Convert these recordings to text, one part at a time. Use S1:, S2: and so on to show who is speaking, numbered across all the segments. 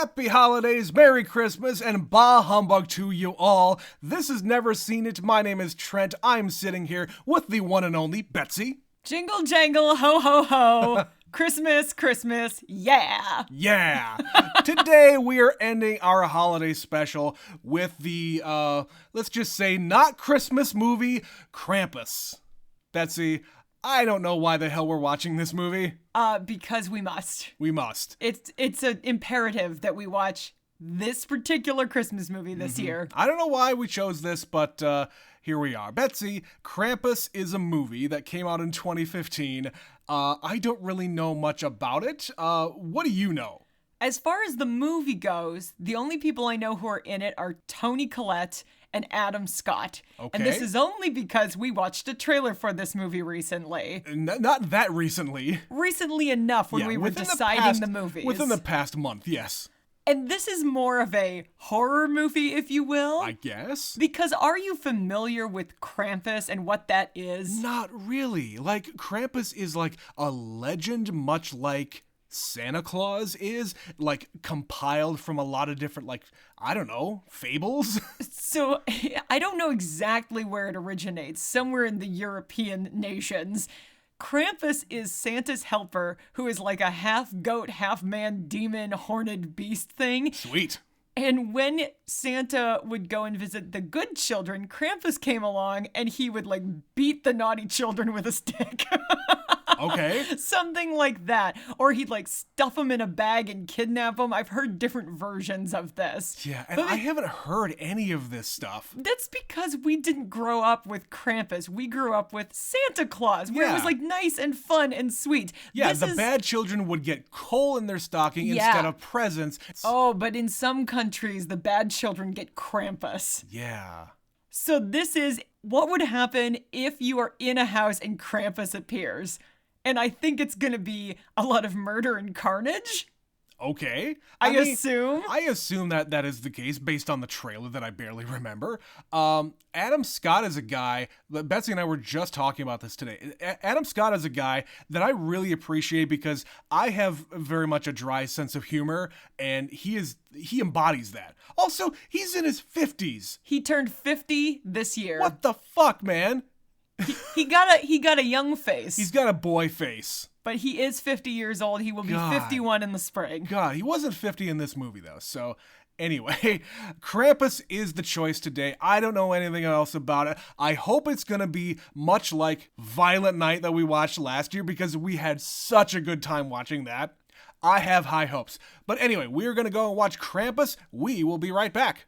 S1: Happy holidays, Merry Christmas, and bah humbug to you all. This is Never Seen It. My name is Trent. I'm sitting here with the one and only Betsy.
S2: Jingle jangle, ho ho ho. Christmas, Christmas, yeah.
S1: Yeah. Today we are ending our holiday special with the, let's just say, not Christmas movie, Krampus. Betsy, I don't know why the hell we're watching this movie.
S2: Because we must.
S1: We must.
S2: It's an imperative that we watch this particular Christmas movie this year.
S1: I don't know why we chose this, but here we are. Betsy, Krampus is a movie that came out in 2015. I don't really know much about it. What do you know?
S2: As far as the movie goes, the only people I know who are in it are Toni Collette and Adam Scott.
S1: Okay.
S2: And this is only because we watched a trailer for this movie recently.
S1: Not that recently.
S2: Recently enough when we were deciding the movies.
S1: Within the past month, yes.
S2: And this is more of a horror movie, if you will.
S1: I guess.
S2: Because are you familiar with Krampus and what that is?
S1: Not really. Like, Krampus is like a legend, much like Santa Claus is, like, compiled from a lot of different, like, I don't know, fables?
S2: So, I don't know exactly where it originates. Somewhere in the European nations. Krampus is Santa's helper, who is like a half-goat, half-man, demon, horned beast thing.
S1: Sweet.
S2: And when Santa would go and visit the good children, Krampus came along and he would, like, beat the naughty children with a stick.
S1: Okay.
S2: Something like that. Or he'd, like, stuff them in a bag and kidnap them. I've heard different versions of this.
S1: Yeah, and I haven't heard any of this stuff.
S2: That's because we didn't grow up with Krampus. We grew up with Santa Claus, where it was, like, nice and fun and sweet.
S1: Yeah, bad children would get coal in their stocking instead of presents.
S2: Oh, but in some countries, the bad children get Krampus.
S1: Yeah.
S2: So this is what would happen if you are in a house and Krampus appears. And I think it's going to be a lot of murder and carnage.
S1: Okay.
S2: I assume.
S1: I assume that is the case based on the trailer that I barely remember. Adam Scott is a guy, Betsy and I were just talking about this today. Adam Scott is a guy that I really appreciate because I have very much a dry sense of humor, and he embodies that. Also, he's in his 50s.
S2: He turned 50 this year.
S1: What the fuck, man?
S2: He got a young face.
S1: He's got a boy face.
S2: But he is 50 years old. He will be 51 in the spring.
S1: God, he wasn't 50 in this movie, though. So, anyway, Krampus is the choice today. I don't know anything else about it. I hope it's going to be much like Violent Night that we watched last year because we had such a good time watching that. I have high hopes. But anyway, we're going to go and watch Krampus. We will be right back.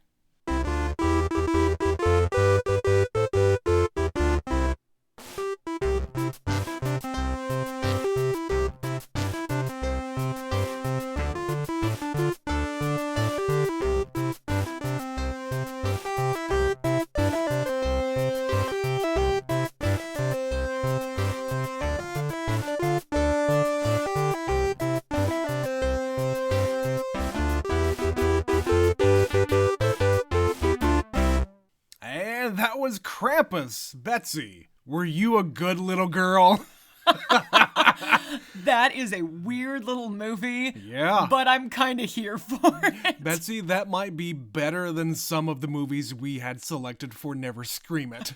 S1: That was Krampus. Betsy, were you a good little girl?
S2: That is a weird little movie.
S1: Yeah.
S2: But I'm kind of here for it.
S1: Betsy, that might be better than some of the movies we had selected for Never Scream It.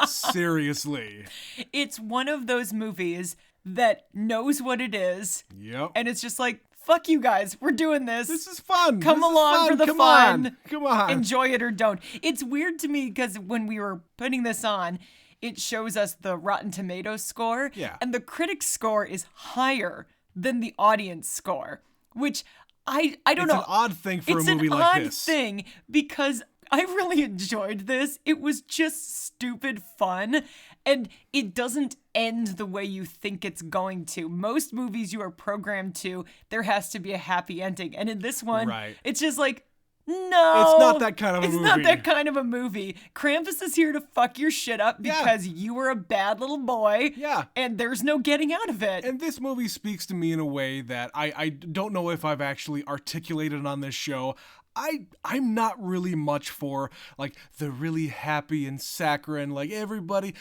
S1: Seriously.
S2: It's one of those movies that knows what it is.
S1: Yep.
S2: And it's just like, fuck you guys, we're doing this.
S1: This is fun.
S2: Come along for the fun.
S1: Come on.
S2: Enjoy it or don't. It's weird to me because when we were putting this on, it shows us the Rotten Tomatoes score.
S1: Yeah.
S2: And the critic score is higher than the audience score, which I don't know.
S1: It's an odd thing for a movie like this.
S2: It's an odd thing because I really enjoyed this. It was just stupid fun, and it doesn't end the way you think it's going to. Most movies you are programmed to, there has to be a happy ending. And in this one, it's just like, no.
S1: It's not that kind of a movie.
S2: It's not that kind of a movie. Krampus is here to fuck your shit up because you were a bad little boy.
S1: Yeah.
S2: And there's no getting out of it.
S1: And this movie speaks to me in a way that I don't know if I've actually articulated on this show. I'm not really much for like the really happy and saccharine, like everybody,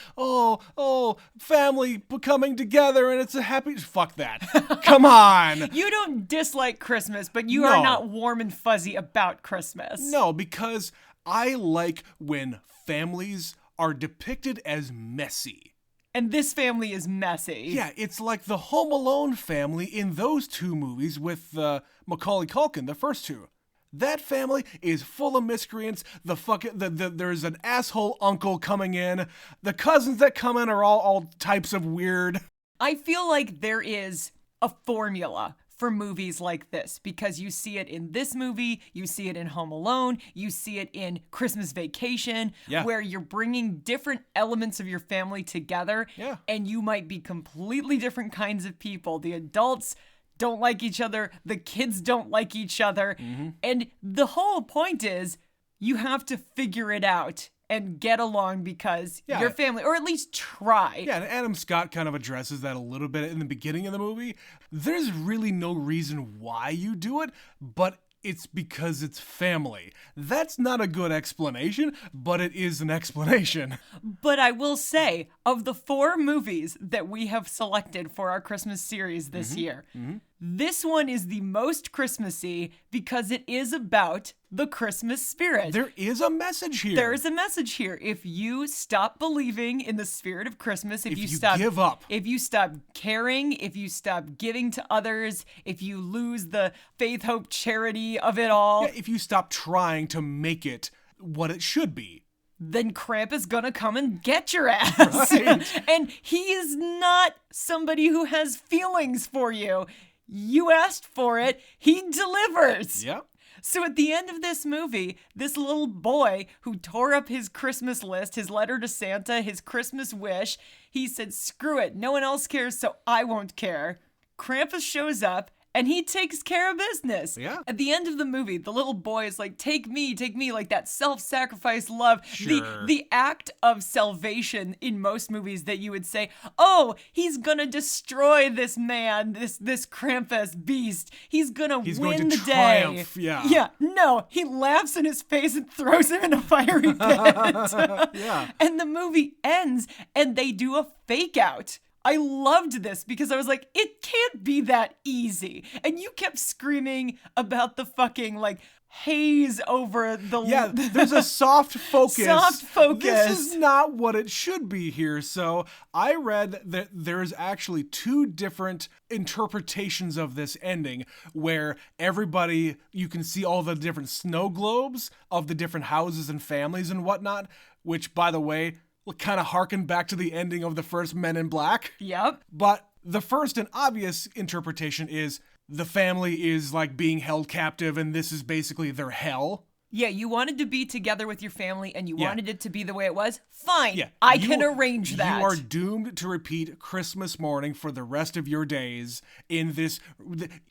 S1: family coming together and it's a happy. Fuck that. Come on.
S2: You don't dislike Christmas, but you
S1: No.
S2: are not warm and fuzzy about Christmas.
S1: No, because I like when families are depicted as messy.
S2: And this family is messy.
S1: Yeah, it's like the Home Alone family in those two movies with Macaulay Culkin, the first two. That family is full of miscreants. There's an asshole uncle coming in. The cousins that come in are all types of weird.
S2: I feel like there is a formula for movies like this because you see it in this movie, you see it in Home Alone, you see it in Christmas Vacation, where you're bringing different elements of your family together, and you might be completely different kinds of people. The adults don't like each other, the kids don't like each other, and the whole point is you have to figure it out and get along because your family, or at least try.
S1: Yeah, and Adam Scott kind of addresses that a little bit in the beginning of the movie. There's really no reason why you do it, but it's because it's family. That's not a good explanation, but it is an explanation.
S2: But I will say, of the 4 movies that we have selected for our Christmas series this year, this one is the most Christmassy because it is about the Christmas spirit.
S1: There is a message here.
S2: There is a message here. If you stop believing in the spirit of Christmas, if you stop
S1: give up,
S2: if you stop caring, if you stop giving to others, if you lose the faith, hope, charity of it all,
S1: if you stop trying to make it what it should be,
S2: then Krampus gonna come and get your ass. Right. And he is not somebody who has feelings for you. You asked for it. He delivers.
S1: Yep.
S2: So at the end of this movie, this little boy who tore up his Christmas list, his letter to Santa, his Christmas wish, he said, screw it. No one else cares, so I won't care. Krampus shows up and he takes care of business.
S1: Yeah.
S2: At the end of the movie, the little boy is like, take me, like that self-sacrifice love.
S1: Sure.
S2: The act of salvation in most movies that you would say, oh, he's gonna destroy this man, this Krampus beast. He's win
S1: going to
S2: the
S1: triumph.
S2: day.
S1: Yeah.
S2: Yeah, no, he laughs in his face and throws him in a fiery pit.
S1: Yeah.
S2: And the movie ends and they do a fake out. I loved this because I was like, it can't be that easy. And you kept screaming about the fucking like haze over the...
S1: Yeah, there's a soft focus.
S2: Soft focus.
S1: This is not what it should be here. So I read that there's actually 2 different interpretations of this ending where everybody, you can see all the different snow globes of the different houses and families and whatnot, which, by the way, kind of harken back to the ending of the first Men in Black.
S2: Yep.
S1: But the first and obvious interpretation is the family is like being held captive and this is basically their hell.
S2: Yeah, you wanted to be together with your family and you wanted it to be the way it was. Fine. Yeah, I can arrange that.
S1: You are doomed to repeat Christmas morning for the rest of your days in this.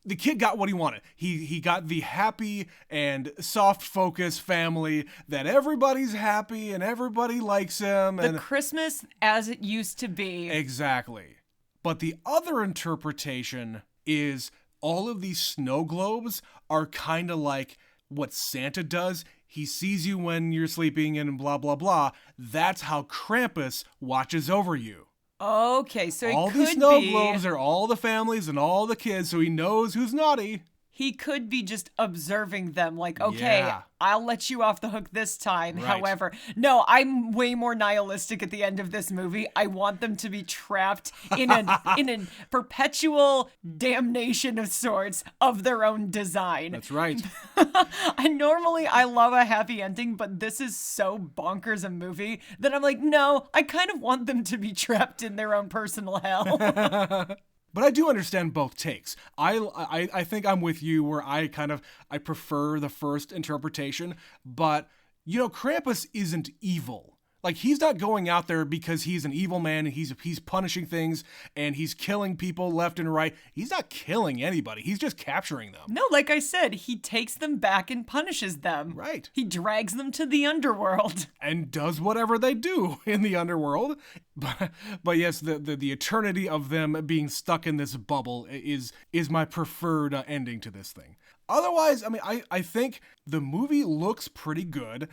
S1: The kid got what he wanted. He got the happy and soft focus family that everybody's happy and everybody likes him.
S2: The Christmas as it used to be.
S1: Exactly. But the other interpretation is all of these snow globes are kind of like what Santa does. He sees you when you're sleeping and blah, blah, blah. That's how Krampus watches over you.
S2: Okay, so
S1: all
S2: it could
S1: these snow
S2: be...
S1: globes are all the families and all the kids, so he knows who's naughty.
S2: He could be just observing them like, okay, I'll let you off the hook this time.
S1: Right.
S2: However, no, I'm way more nihilistic at the end of this movie. I want them to be trapped in a perpetual damnation of sorts of their own design.
S1: That's right.
S2: And normally I love a happy ending, but this is so bonkers a movie that I'm like, no, I kind of want them to be trapped in their own personal hell.
S1: But I do understand both takes. I think I'm with you where I prefer the first interpretation, but you know, Krampus isn't evil. Like, he's not going out there because he's an evil man and he's punishing things and he's killing people left and right. He's not killing anybody. He's just capturing them.
S2: No, like I said, he takes them back and punishes them.
S1: Right.
S2: He drags them to the underworld.
S1: And does whatever they do in the underworld. But yes, the eternity of them being stuck in this bubble is my preferred ending to this thing. Otherwise, I mean, I think the movie looks pretty good.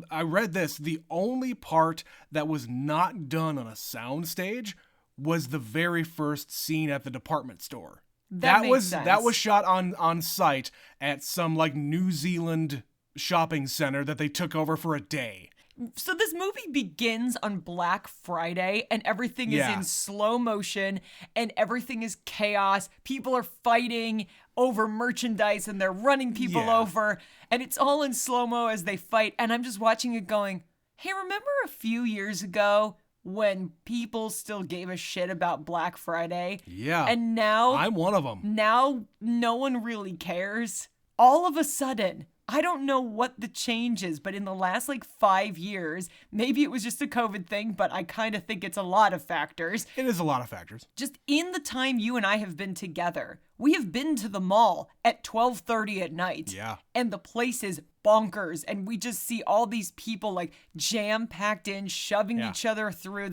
S1: I read this. The only part that was not done on a soundstage was the very first scene at the department store.
S2: That makes sense.
S1: That was shot on site at some like New Zealand shopping center that they took over for a day.
S2: So this movie begins on Black Friday and everything is in slow motion and everything is chaos. People are fighting over merchandise and they're running people over and it's all in slow-mo as they fight. And I'm just watching it going, hey, remember a few years ago when people still gave a shit about Black Friday?
S1: Yeah.
S2: And now
S1: I'm one of them.
S2: Now no one really cares. All of a sudden, I don't know what the change is, but in the last 5 years, maybe it was just a COVID thing, but I kind of think it's a lot of factors.
S1: It is a lot of factors.
S2: Just in the time you and I have been together, we have been to the mall at 12:30 at night.
S1: Yeah.
S2: And the place is bonkers. And we just see all these people jam-packed in, shoving each other through.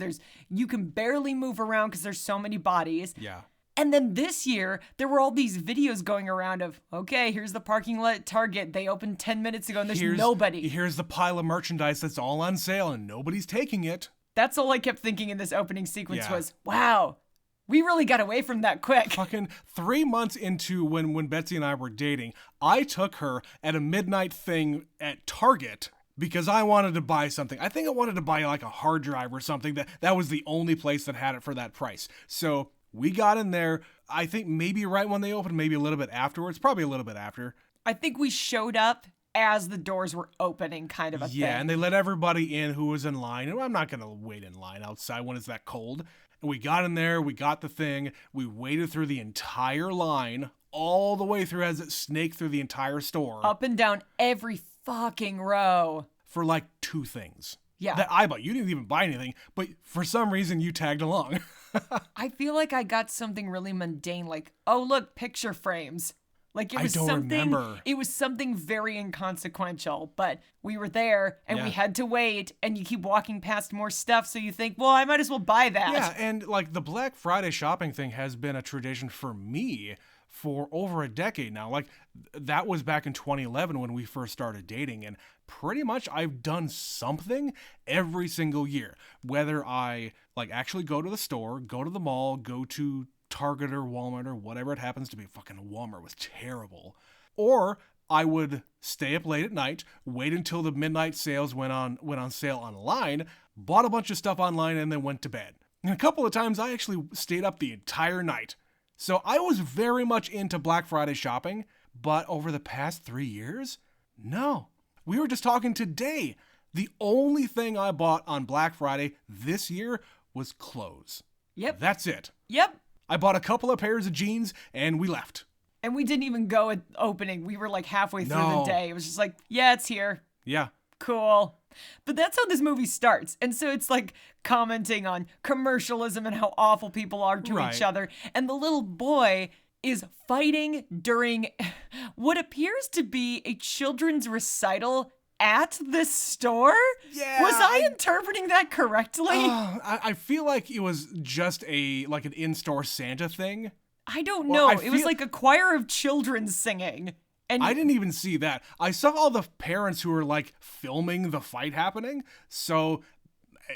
S2: You can barely move around because there's so many bodies.
S1: Yeah.
S2: And then this year, there were all these videos going around of, okay, here's the parking lot at Target. They opened 10 minutes ago and there's nobody.
S1: Here's the pile of merchandise that's all on sale and nobody's taking it.
S2: That's all I kept thinking in this opening sequence was, wow, we really got away from that quick.
S1: Fucking 3 months into when Betsy and I were dating, I took her at a midnight thing at Target because I wanted to buy something. I think I wanted to buy a hard drive or something. That was the only place that had it for that price. So we got in there, I think maybe right when they opened, maybe a little bit afterwards, probably a little bit after.
S2: I think we showed up as the doors were opening, kind of a thing.
S1: Yeah, and they let everybody in who was in line. And I'm not going to wait in line outside when it's that cold. And we got in there, we got the thing, we waited through the entire line, all the way through as it snaked through the entire store.
S2: Up and down every fucking row.
S1: For 2 things.
S2: Yeah.
S1: That I bought. You didn't even buy anything, but for some reason you tagged along.
S2: I feel like I got something really mundane, oh, look, picture frames.
S1: Remember.
S2: It was something very inconsequential, but we were there and we had to wait and you keep walking past more stuff. So you think, well, I might as well buy that.
S1: Yeah. And the Black Friday shopping thing has been a tradition for me for over a decade now. That was back in 2011 when we first started dating. And pretty much I've done something every single year, whether I actually go to the store, go to the mall, go to Target or Walmart or whatever it happens to be. Fucking Walmart was terrible. Or I would stay up late at night, wait until the midnight sales went on sale online, bought a bunch of stuff online, and then went to bed. And a couple of times I actually stayed up the entire night. So I was very much into Black Friday shopping, but over the past 3 years, no. We were just talking today. The only thing I bought on Black Friday this year was clothes.
S2: Yep.
S1: That's it.
S2: Yep.
S1: I bought a couple of pairs of jeans and we left.
S2: And we didn't even go at opening. We were halfway through
S1: No.
S2: the day. It was just yeah, it's here.
S1: Yeah.
S2: Cool. But that's how this movie starts. And so it's commenting on commercialism and how awful people are to each other. And the little boy is fighting during what appears to be a children's recital at this store?
S1: Yeah.
S2: Was I interpreting that correctly?
S1: I feel like it was just an in-store Santa thing.
S2: I don't know.
S1: Well,
S2: it was a choir of children singing. And
S1: I didn't even see that. I saw all the parents who were filming the fight happening. So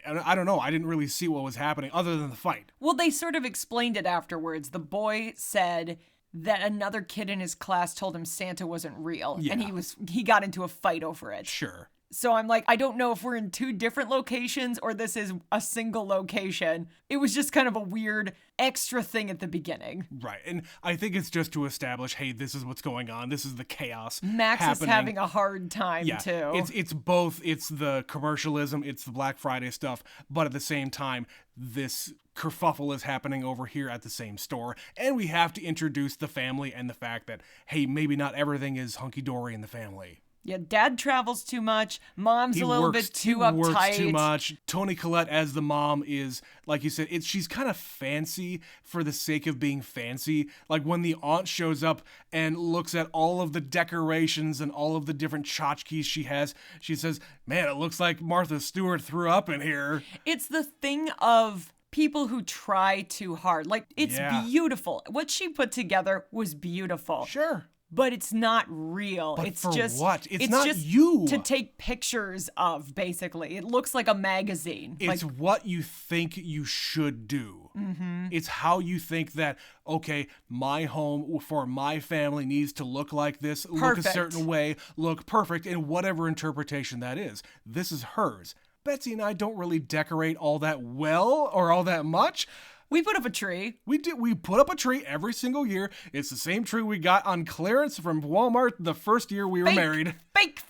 S1: I don't know. I didn't really see what was happening other than the fight.
S2: Well, they sort of explained it afterwards. The boy said that another kid in his class told him Santa wasn't real.
S1: Yeah.
S2: And he got into a fight over it.
S1: Sure.
S2: So I'm I don't know if we're in 2 different locations or this is a single location. It was just kind of a weird extra thing at the beginning.
S1: Right. And I think it's just to establish, hey, this is what's going on. This is the chaos
S2: Max
S1: happening.
S2: is having a hard time,
S1: Yeah,
S2: too.
S1: It's both. It's the commercialism, it's the Black Friday stuff, but at the same time, this kerfuffle is happening over here at the same store, and we have to introduce the family and the fact that, hey, maybe not everything is hunky-dory in the family.
S2: Yeah, Dad travels too much. Mom's a little bit too uptight.
S1: He works too much. Toni Collette as the mom is, like you said, she's kind of fancy for the sake of being fancy. When the aunt shows up and looks at all of the decorations and all of the different tchotchkes she has, she says, man, it looks like Martha Stewart threw up in here.
S2: It's the thing of people who try too hard. It's beautiful. What she put together was beautiful.
S1: Sure.
S2: but it's not real.
S1: But
S2: it's
S1: for
S2: just
S1: what? It's not
S2: just
S1: you.
S2: to take pictures of, basically. It looks like a magazine.
S1: It's what you think you should do.
S2: Mm-hmm.
S1: It's how you think that, okay, my home for my family needs to look like this, look a certain way, look perfect in whatever interpretation that is. This is hers. Betsy and I don't really decorate all that well or all that much.
S2: We put up a tree.
S1: We put up a tree every single year. It's the same tree we got on clearance from Walmart the first year we were married.
S2: Fake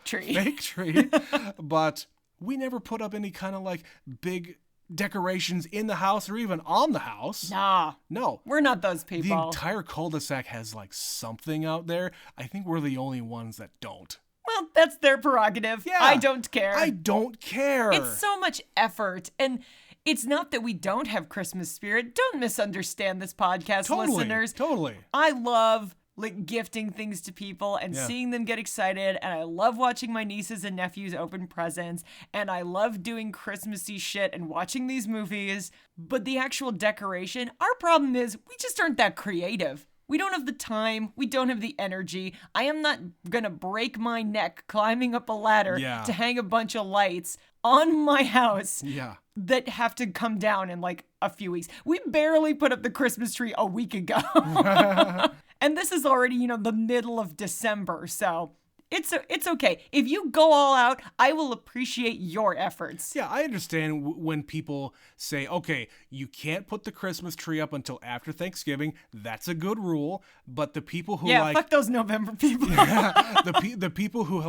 S2: tree.
S1: Fake tree. But we never put up any kind of like big decorations in the house or even on the house.
S2: Nah.
S1: No.
S2: We're not those people.
S1: The entire cul-de-sac has like something out there. I think we're the only ones that don't.
S2: Well, that's their prerogative.
S1: Yeah.
S2: I don't care.
S1: I don't care.
S2: It's so much effort. And it's not that we don't have Christmas spirit. Don't misunderstand this podcast, listeners.
S1: Totally.
S2: I love like gifting things to people and seeing them get excited. And I love watching my nieces and nephews open presents. And I love doing Christmassy shit and watching these movies. But the actual decoration, our problem is we just aren't that creative. We don't have the time. We don't have the energy. I am not going to break my neck climbing up a ladder to hang a bunch of lights on my house that have to come down in like a few weeks. We barely put up the Christmas tree a week ago. And this is already, the middle of December. So it's okay. If you go all out, I will appreciate your efforts.
S1: Yeah, I understand when people say, okay, you can't put the Christmas tree up until after Thanksgiving. That's a good rule. But the people who
S2: fuck those November people.
S1: the people who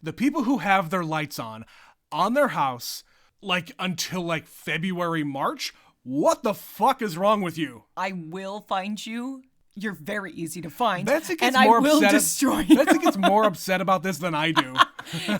S1: the people who have their lights on their house like until like February, March, what the fuck is wrong with you?
S2: I will find you. You're very easy to find.
S1: Betsy gets
S2: and
S1: more
S2: I will
S1: upset
S2: destroy you.
S1: Betsy gets more upset about this than I do.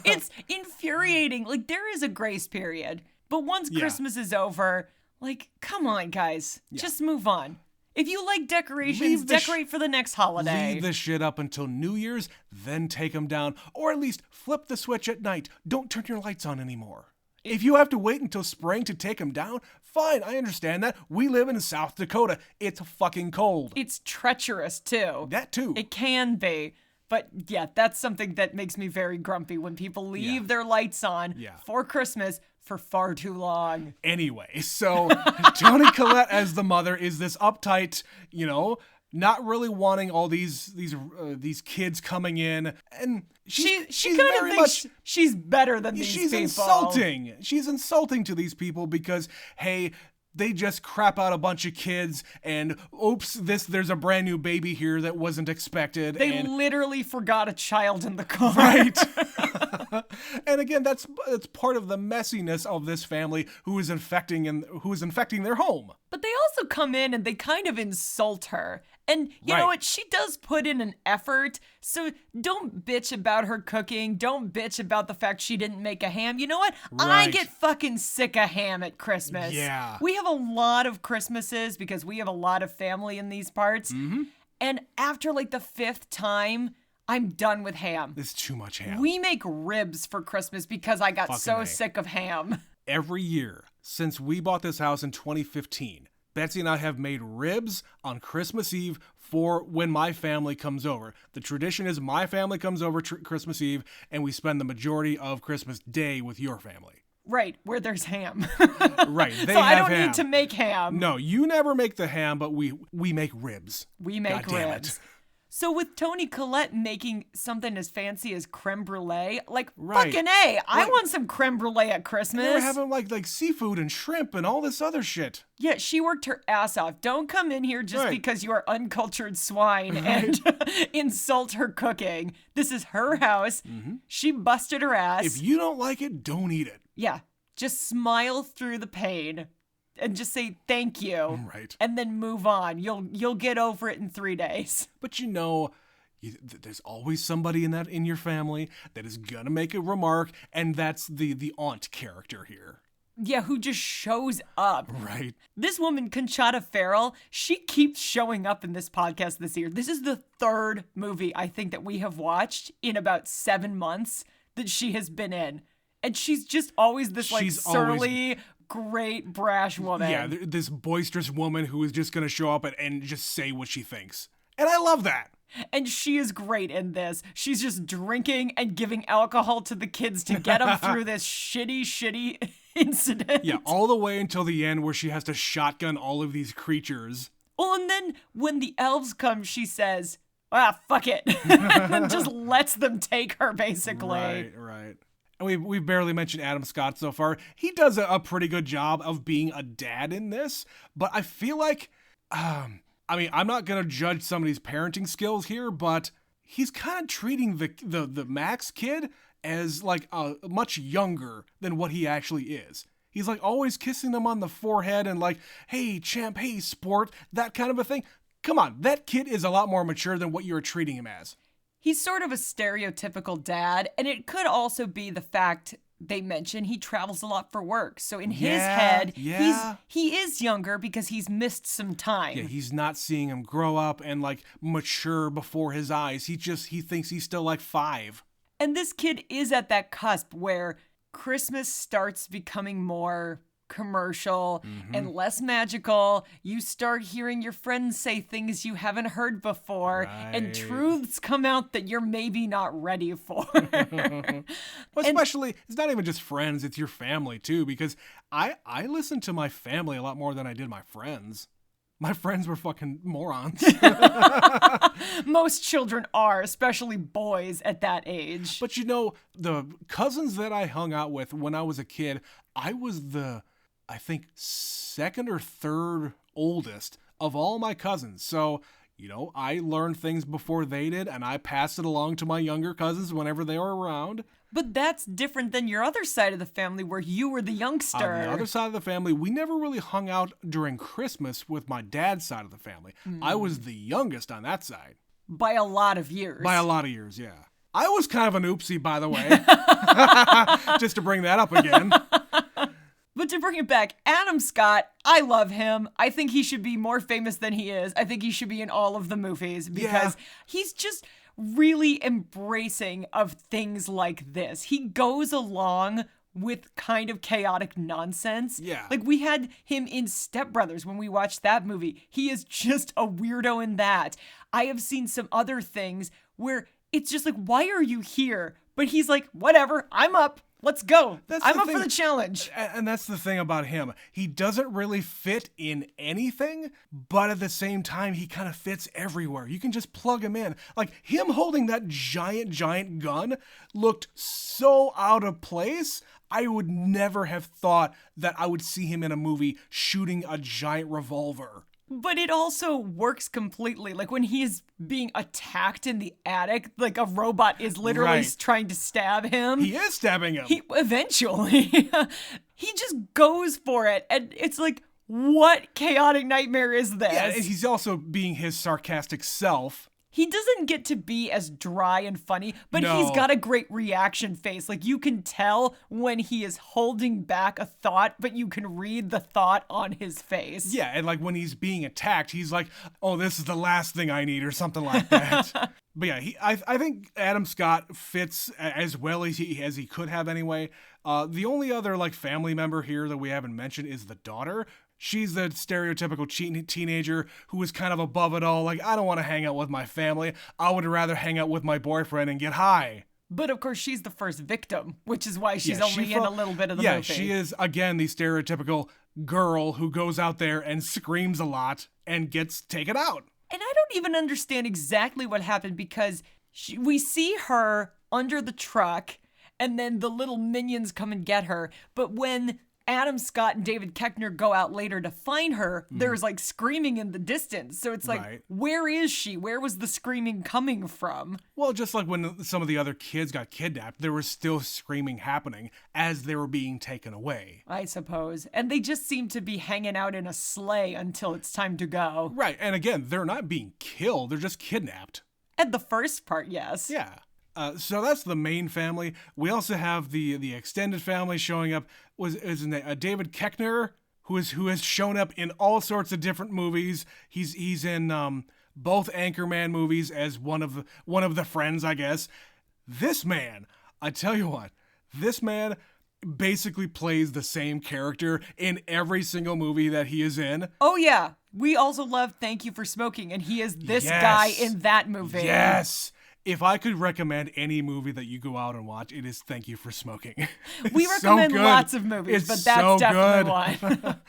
S2: It's infuriating. Like, there is a grace period. But once Christmas is over, like, come on, guys. Just move on. If you like decorations, decorate for the next holiday.
S1: Leave the shit up until New Year's, then take them down. Or at least flip the switch at night. Don't turn your lights on anymore. If you have to wait until spring to take them down, fine, I understand that. We live in South Dakota. It's fucking cold.
S2: It's treacherous, too.
S1: That, too.
S2: It can be. But, yeah, that's something that makes me very grumpy when people leave their lights on for Christmas for far too long.
S1: Anyway, so Toni Collette as the mother is this uptight, not really wanting all these kids coming in, and she's
S2: kind of
S1: very much
S2: she's better than these people.
S1: She's insulting to these people because, hey, they just crap out a bunch of kids, and oops, there's a brand new baby here that wasn't expected.
S2: They literally forgot a child in the car.
S1: Right. And again, that's part of the messiness of this family who is infecting their home.
S2: But they also come in and they kind of insult her. And you know what? She does put in an effort. So don't bitch about her cooking. Don't bitch about the fact she didn't make a ham. You know what? I get fucking sick of ham at Christmas.
S1: Yeah.
S2: We have a lot of Christmases because we have a lot of family in these parts. Mm-hmm. And after like the 5th time, I'm done with ham.
S1: It's too much ham.
S2: We make ribs for Christmas because I got sick of ham.
S1: Every year since we bought this house in 2015, Betsy and I have made ribs on Christmas Eve for when my family comes over. The tradition is my family comes over Christmas Eve, and we spend the majority of Christmas Day with your family.
S2: Right, where there's ham.
S1: Right,
S2: so I don't need to make ham.
S1: No, you never make the ham, but we make ribs.
S2: We make ribs. So with Toni Collette making something as fancy as creme brulee, fucking A, I want some creme brulee at Christmas.
S1: We're having like seafood and shrimp and all this other shit.
S2: Yeah, she worked her ass off. Don't come in here just because you are uncultured swine and insult her cooking. This is her house. Mm-hmm. She busted her ass.
S1: If you don't like it, don't eat it.
S2: Yeah, just smile through the pain. And just say thank you,
S1: right? And
S2: then move on. You'll get over it in 3 days.
S1: But there's always somebody in your family that is gonna make a remark, and that's the aunt character here.
S2: Yeah, who just shows up.
S1: Right.
S2: This woman, Conchata Farrell, she keeps showing up in this podcast this year. This is the 3rd movie I think that we have watched in about 7 months that she has been in, and she's just always this surly. Great brash woman.
S1: Yeah, this boisterous woman who is just going to show up and just say what she thinks. And I love that.
S2: And she is great in this. She's just drinking and giving alcohol to the kids to get them through this shitty incident.
S1: Yeah, all the way until the end where she has to shotgun all of these creatures.
S2: Well, and then when the elves come, she says, fuck it. And just lets them take her, basically.
S1: Right. And we've barely mentioned Adam Scott so far. He does a pretty good job of being a dad in this, but I feel like, I'm not going to judge somebody's parenting skills here, but he's kind of treating the Max kid as like much younger than what he actually is. He's like always kissing them on the forehead and like, hey, champ, hey, sport, that kind of a thing. Come on, that kid is a lot more mature than what you're treating him as.
S2: He's sort of a stereotypical dad, and it could also be the fact they mention he travels a lot for work. So in his head, he is younger because he's missed some time.
S1: Yeah, he's not seeing him grow up and like mature before his eyes. He thinks he's still like 5.
S2: And this kid is at that cusp where Christmas starts becoming more commercial and less magical. You start hearing your friends say things you haven't heard before, and truths come out that you're maybe not ready for.
S1: Well, especially, it's not even just friends, it's your family too, because I listen to my family a lot more than I did my friends. My friends were fucking morons.
S2: Most children are, especially boys at that age.
S1: But you know, the cousins that I hung out with when I was a kid, I was I think, 2nd or 3rd oldest of all my cousins. So, you know, I learned things before they did, and I passed it along to my younger cousins whenever they were around.
S2: But that's different than your other side of the family where you were the youngster.
S1: On the other side of the family, we never really hung out during Christmas with my dad's side of the family. I was the youngest on that side.
S2: By a lot of years.
S1: By a lot of years, yeah. I was kind of an oopsie, by the way. Just to bring that up again.
S2: But to bring it back, Adam Scott, I love him. I think he should be more famous than he is. I think he should be in all of the movies because he's just really embracing of things like this. He goes along with kind of chaotic nonsense.
S1: Yeah.
S2: Like we had him in Step Brothers when we watched that movie. He is just a weirdo in that. I have seen some other things where it's just like, why are you here? But he's like, whatever, I'm up. Let's go. I'm up for the challenge.
S1: And that's the thing about him. He doesn't really fit in anything, but at the same time, he kind of fits everywhere. You can just plug him in. Like, him holding that giant gun looked so out of place. I would never have thought that I would see him in a movie shooting a giant revolver.
S2: But it also works completely. Like when he is being attacked in the attic, like a robot is literally trying to stab him.
S1: He is stabbing him.
S2: Eventually. He just goes for it. And it's like, what chaotic nightmare is this?
S1: Yeah, and he's also being his sarcastic self.
S2: He doesn't get to be as dry and funny, but he's got a great reaction face. Like you can tell when he is holding back a thought, but you can read the thought on his face.
S1: Yeah, and like when he's being attacked, he's like, oh, this is the last thing I need or something like that. But yeah, I think Adam Scott fits as well as he could have anyway. The only other like family member here that we haven't mentioned is the daughter. She's the stereotypical teenager who is kind of above it all. Like, I don't want to hang out with my family. I would rather hang out with my boyfriend and get high.
S2: But of course, she's the first victim, which is why she's only in a little bit of the movie.
S1: Yeah, she is, again, the stereotypical girl who goes out there and screams a lot and gets taken out.
S2: And I don't even understand exactly what happened because we see her under the truck and then the little minions come and get her. But when Adam Scott and David Koechner go out later to find her, there's like screaming in the distance. So it's like, where is she? Where was the screaming coming from?
S1: Well, just like when some of the other kids got kidnapped, there was still screaming happening as they were being taken away.
S2: I suppose. And they just seem to be hanging out in a sleigh until it's time to go.
S1: Right. And again, they're not being killed. They're just kidnapped.
S2: At the first part, yes.
S1: Yeah. So that's the main family. We also have the extended family showing up. Is David Koechner, who has shown up in all sorts of different movies. He's in both Anchorman movies as one of the friends, I guess. This man, I tell you what, this man basically plays the same character in every single movie that he is in.
S2: Oh yeah. We also love Thank You for Smoking, and he is this
S1: Yes.
S2: guy in that movie.
S1: Yes. If I could recommend any movie that you go out and watch, it is Thank You for Smoking.
S2: We
S1: It's
S2: recommend
S1: so good.
S2: lots of movies,
S1: It's
S2: but that's
S1: so
S2: definitely
S1: good.
S2: one.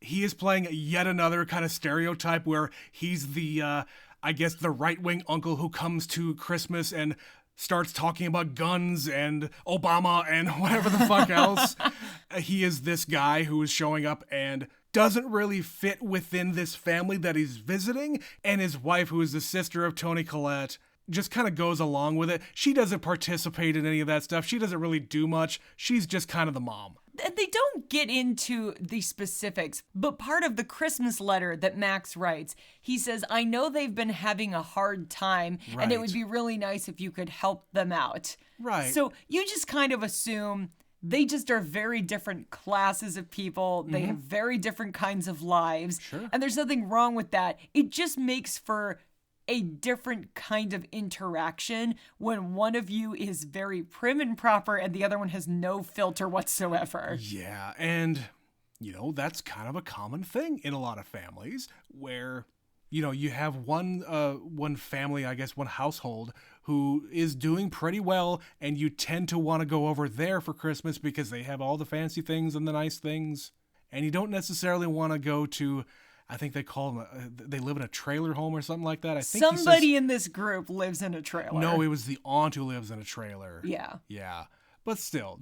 S1: He is playing yet another kind of stereotype where he's the, I guess, the right-wing uncle who comes to Christmas and starts talking about guns and Obama and whatever the fuck else. He is this guy who is showing up and doesn't really fit within this family that he's visiting. And his wife, who is the sister of Toni Collette, just kind of goes along with it. She doesn't participate in any of that stuff. She doesn't really do much. She's just kind of the mom.
S2: They don't get into the specifics, but part of the Christmas letter that Max writes, he says, I know they've been having a hard time, and it
S1: Right.
S2: would be really nice if you could help them out.
S1: Right.
S2: So you just kind of assume they just are very different classes of people. They have very different kinds of lives.
S1: Sure.
S2: And there's nothing wrong with that. It just makes for a different kind of interaction when one of you is very prim and proper and the other one has no filter whatsoever.
S1: Yeah, and, that's kind of a common thing in a lot of families where, you have one family, I guess, one household who is doing pretty well, and you tend to want to go over there for Christmas because they have all the fancy things and the nice things, and you don't necessarily want to go to, I think they call them, they live in a trailer home or something like that. I think
S2: Somebody in this group lives in a trailer.
S1: No, it was the aunt who lives in a trailer.
S2: Yeah.
S1: Yeah. But still,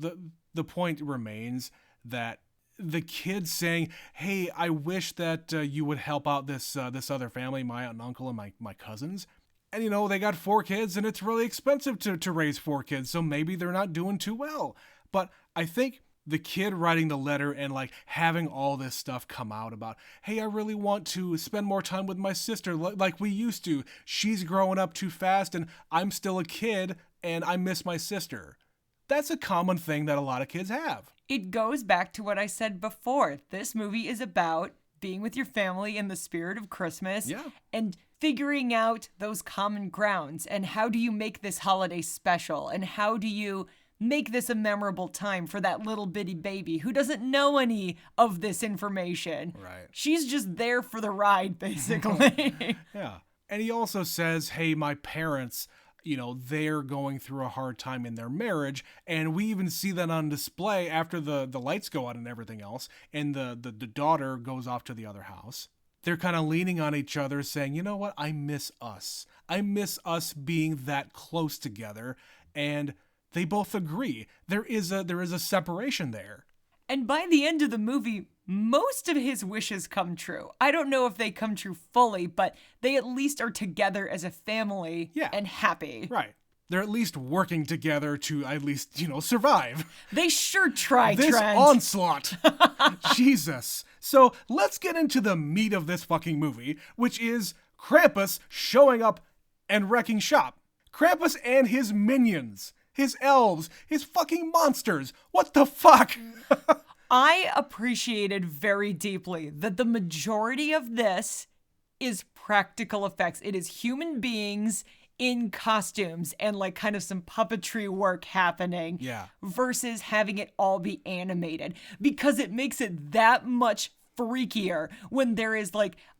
S1: the point remains that the kid saying, hey, I wish that you would help out this other family, my aunt and uncle and my cousins. And, they got 4 kids and it's really expensive to raise 4 kids. So maybe they're not doing too well. But I think the kid writing the letter and having all this stuff come out about, hey, I really want to spend more time with my sister like we used to. She's growing up too fast and I'm still a kid and I miss my sister. That's a common thing that a lot of kids have.
S2: It goes back to what I said before. This movie is about being with your family in the spirit of Christmas.
S1: Yeah.
S2: And figuring out those common grounds and how do you make this holiday special and how do you make this a memorable time for that little bitty baby who doesn't know any of this information.
S1: Right.
S2: She's just there for the ride, basically.
S1: Yeah. And he also says, hey, my parents, they're going through a hard time in their marriage. And we even see that on display after the lights go out and everything else. And the daughter goes off to the other house. They're kind of leaning on each other saying, you know what? I miss us. I miss us being that close together. And they both agree. There is a separation there.
S2: And by the end of the movie, most of his wishes come true. I don't know if they come true fully, but they at least are together as a family and happy.
S1: Right. They're at least working together to at least, survive.
S2: They sure try,
S1: This
S2: Trent.
S1: onslaught. Jesus. So let's get into the meat of this fucking movie, which is Krampus showing up and wrecking shop. Krampus and his minions. His elves, his fucking monsters. What the fuck?
S2: I appreciated very deeply that the majority of this is practical effects. It is human beings in costumes and kind of some puppetry work happening.
S1: Yeah.
S2: Versus having it all be animated, because it makes it that much freakier when there is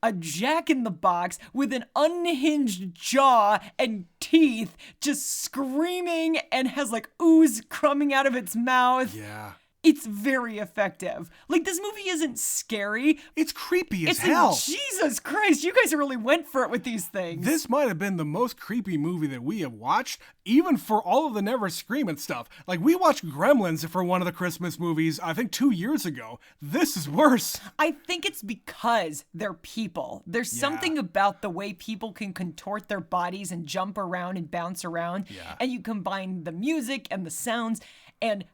S2: a jack-in-the-box with an unhinged jaw and teeth just screaming and has ooze coming out of its mouth.
S1: Yeah.
S2: It's very effective. This movie isn't scary.
S1: It's creepy as
S2: It's
S1: hell.
S2: Jesus Christ, you guys really went for it with these things.
S1: This might have been the most creepy movie that we have watched, even for all of the Never Scream and stuff. We watched Gremlins for one of the Christmas movies, I think 2 years ago. This is worse.
S2: I think it's because they're people. There's something about the way people can contort their bodies and jump around and bounce around.
S1: Yeah.
S2: And you combine the music and the sounds and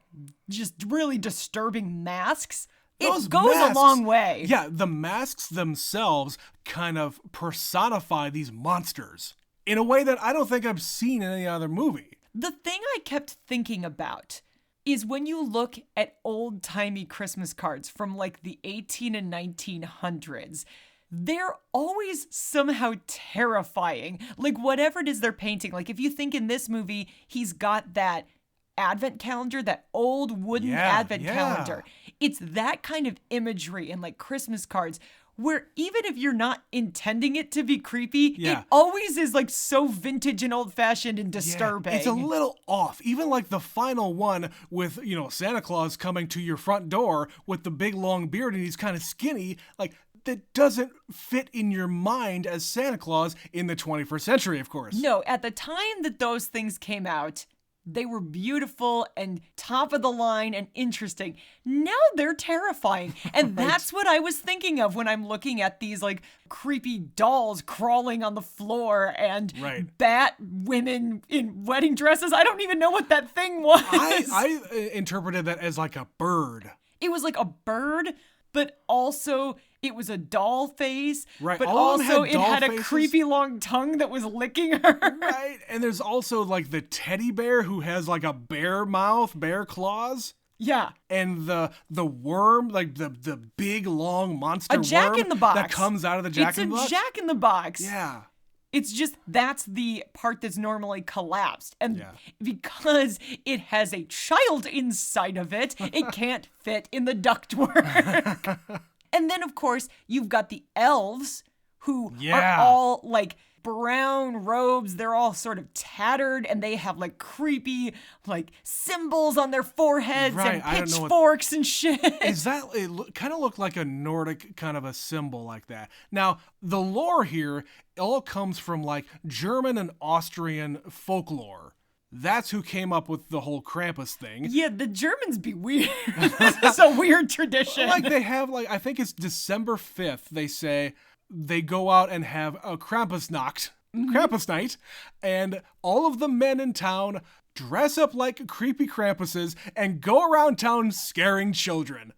S2: just really disturbing masks.
S1: Those
S2: It goes
S1: masks,
S2: a long way.
S1: Yeah, the masks themselves kind of personify these monsters in a way that I don't think I've seen in any other movie.
S2: The thing I kept thinking about is when you look at old-timey Christmas cards from the 18 and 1900s, they're always somehow terrifying. Whatever it is they're painting. If you think in this movie, he's got that advent calendar, that old wooden advent calendar. It's that kind of imagery in Christmas cards where even if you're not intending it to be creepy,
S1: Yeah.
S2: it always is like so vintage and old-fashioned and disturbing.
S1: Yeah, it's a little off. Even like the final one with, Santa Claus coming to your front door with the big long beard and he's kind of skinny, like that doesn't fit in your mind as Santa Claus in the 21st century, of course.
S2: No, at the time that those things came out, they were beautiful and top of the line and interesting. Now they're terrifying. And that's what I was thinking of when I'm looking at these like creepy dolls crawling on the floor and bat women in wedding dresses. I don't even know what that thing was.
S1: I interpreted that as like a bird.
S2: It was like a bird, but also it was a doll face.
S1: Right.
S2: But
S1: All of them
S2: also
S1: had
S2: it
S1: doll
S2: had a
S1: faces.
S2: creepy long tongue that was licking her.
S1: Right. And there's also like the teddy bear who has like a bear mouth, bear claws.
S2: Yeah.
S1: And the worm, like the big long monster worm.
S2: A Jack-in-the-Box.
S1: That comes out of the Jack-in-the-Box.
S2: It's a Jack-in-the-Box.
S1: Yeah.
S2: It's just that's the part that's normally collapsed. And because it has a child inside of it, it can't fit in the ductwork. And then, of course, you've got the elves who are all like brown robes. They're all sort of tattered and they have like creepy like symbols on their foreheads and pitchforks and shit.
S1: Is that, it kind of looked like a Nordic kind of a symbol like that. Now, the lore here all comes from like German and Austrian folklore. That's who came up with the whole Krampus thing.
S2: Yeah, the Germans be weird. This is a weird tradition.
S1: Like they have like, I think it's December 5th, they say they go out and have a Krampus night, and all of the men in town dress up like creepy Krampuses and go around town scaring children.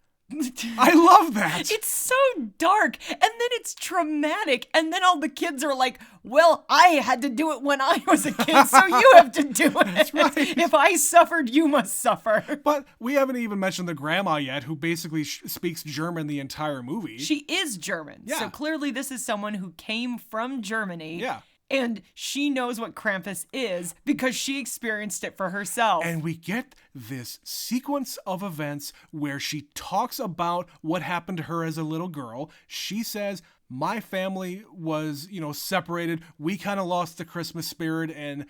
S1: I love that.
S2: It's so dark, and then it's traumatic, and then all the kids are like, well, I had to do it when I was a kid, so you have to do it.
S1: That's right.
S2: If I suffered, you must suffer.
S1: But we haven't even mentioned the grandma yet, who basically speaks German the entire movie.
S2: She is German, so clearly this is someone who came from Germany.
S1: Yeah.
S2: And she knows what Krampus is because she experienced it for herself.
S1: And we get this sequence of events where she talks about what happened to her as a little girl. She says, my family was, separated. We kind of lost the Christmas spirit and,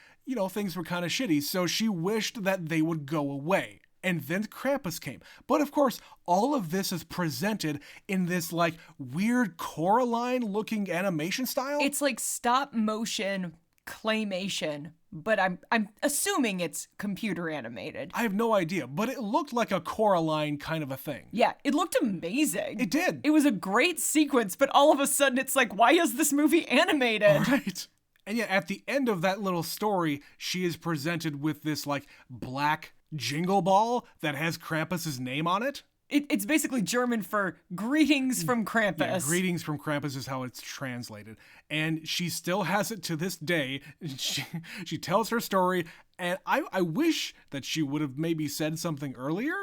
S1: things were kind of shitty. So she wished that they would go away. And then Krampus came. But of course, all of this is presented in this like weird Coraline looking animation style.
S2: It's like stop motion claymation, but I'm assuming it's computer animated.
S1: I have no idea, but it looked like a Coraline kind of a thing.
S2: Yeah, it looked amazing.
S1: It did.
S2: It was a great sequence, but all of a sudden it's like, why is this movie animated?
S1: Right. And yet at the end of that little story, she is presented with this like black jingle ball that has Krampus's name on it.
S2: It's basically German for greetings from Krampus.
S1: Yeah, greetings from Krampus is how it's translated. And she still has it to this day. She tells her story, and I wish that she would have maybe said something earlier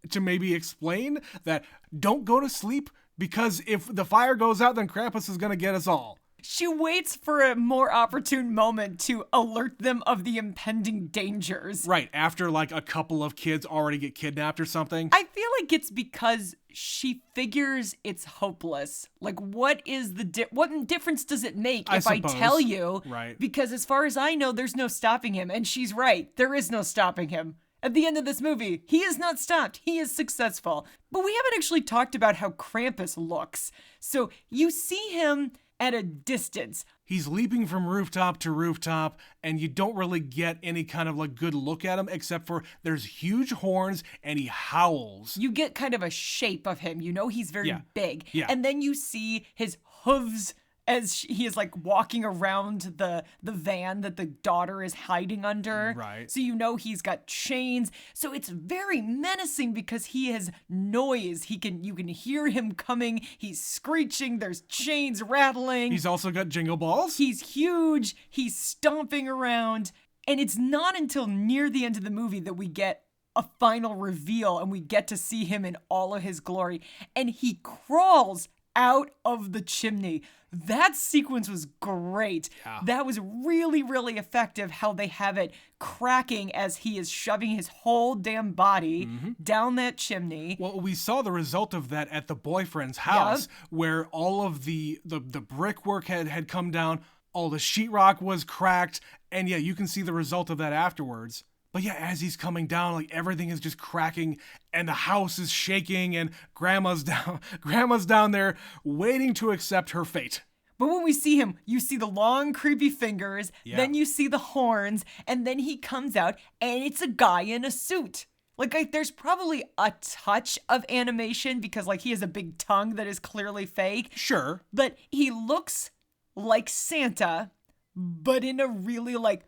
S1: to maybe explain that don't go to sleep because if the fire goes out, then Krampus is going to get us all.
S2: She waits for a more opportune moment to alert them of the impending dangers.
S1: Right, after like a couple of kids already get kidnapped or something.
S2: I feel like it's because she figures it's hopeless. Like, what is what difference does it make if I tell you?
S1: Right.
S2: Because as far as I know, there's no stopping him. And she's right. There is no stopping him. At the end of this movie, he is not stopped. He is successful. But we haven't actually talked about how Krampus looks. So you see him at a distance.
S1: He's leaping from rooftop to rooftop, and you don't really get any kind of like good look at him, except for there's huge horns and he howls.
S2: You get kind of a shape of him. You know he's very big.
S1: Yeah.
S2: And then you see his hooves as he is like walking around the van that the daughter is hiding under.
S1: Right.
S2: So you know he's got chains. So it's very menacing because he has noise. You can hear him coming. He's screeching. There's chains rattling.
S1: He's also got jingle balls.
S2: He's huge. He's stomping around. And it's not until near the end of the movie that we get a final reveal and we get to see him in all of his glory. And he crawls out of the chimney. That sequence was great.
S1: Yeah.
S2: That was really, really effective how they have it cracking as he is shoving his whole damn body down that chimney.
S1: Well, we saw the result of that at the boyfriend's house, where all of the brickwork had come down, all the sheetrock was cracked, and yeah, you can see the result of that afterwards. But yeah, as he's coming down, like everything is just cracking and the house is shaking and grandma's down there waiting to accept her fate.
S2: But when we see him, you see the long, creepy fingers, then you see the horns, and then he comes out, and it's a guy in a suit. Like, there's probably a touch of animation because, like, he has a big tongue that is clearly fake.
S1: Sure.
S2: But he looks like Santa, but in a really, like,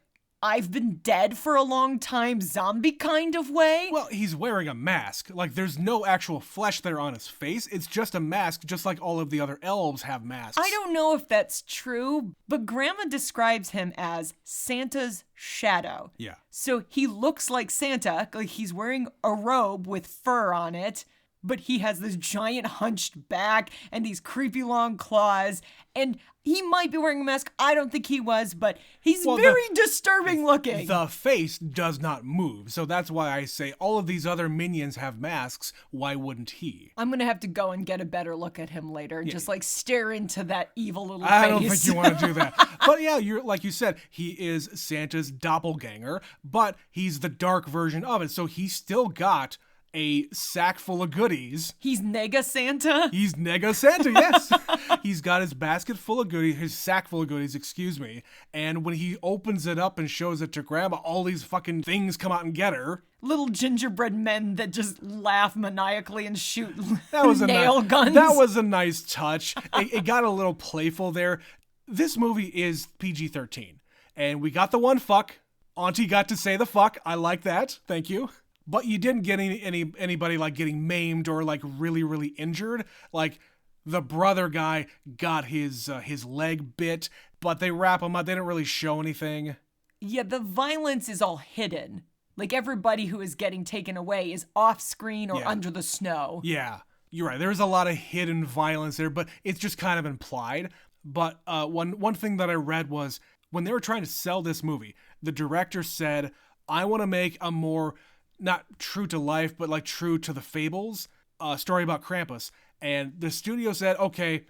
S2: I've been dead for a long time zombie kind of way.
S1: Well, he's wearing a mask. Like, there's no actual flesh there on his face. It's just a mask, just like all of the other elves have masks.
S2: I don't know if that's true, but Grandma describes him as Santa's shadow.
S1: Yeah.
S2: So he looks like Santa, like he's wearing a robe with fur on it, but he has this giant hunched back and these creepy long claws, and he might be wearing a mask. I don't think he was, but he's very disturbing looking.
S1: The face does not move, so that's why I say all of these other minions have masks. Why wouldn't he?
S2: I'm gonna have to go and get a better look at him later and just like stare into that evil little face.
S1: I don't think you want to do that. But yeah, you're like you said, he is Santa's doppelganger, but he's the dark version of it, so he's still got a sack full of goodies.
S2: He's Nega Santa?
S1: He's Nega Santa, yes. He's got his basket full of goodies, his sack full of goodies, excuse me. And when he opens it up and shows it to Grandma, all these fucking things come out and get her.
S2: Little gingerbread men that just laugh maniacally and shoot
S1: Guns.
S2: That
S1: was a nice touch. It got a little playful there. This movie is PG-13. And we got the one fuck. Auntie got to say the fuck. I like that. Thank you. But you didn't get anybody like getting maimed or like really, really injured. Like the brother guy got his leg bit, but they wrap him up. They didn't really show anything.
S2: Yeah, the violence is all hidden. Like everybody who is getting taken away is off screen or under the snow.
S1: Yeah, you're right. There's a lot of hidden violence there, but it's just kind of implied. But one thing that I read was when they were trying to sell this movie, the director said, I want to make a more not true to life, but like true to the fables, story about Krampus. And the studio said, okay,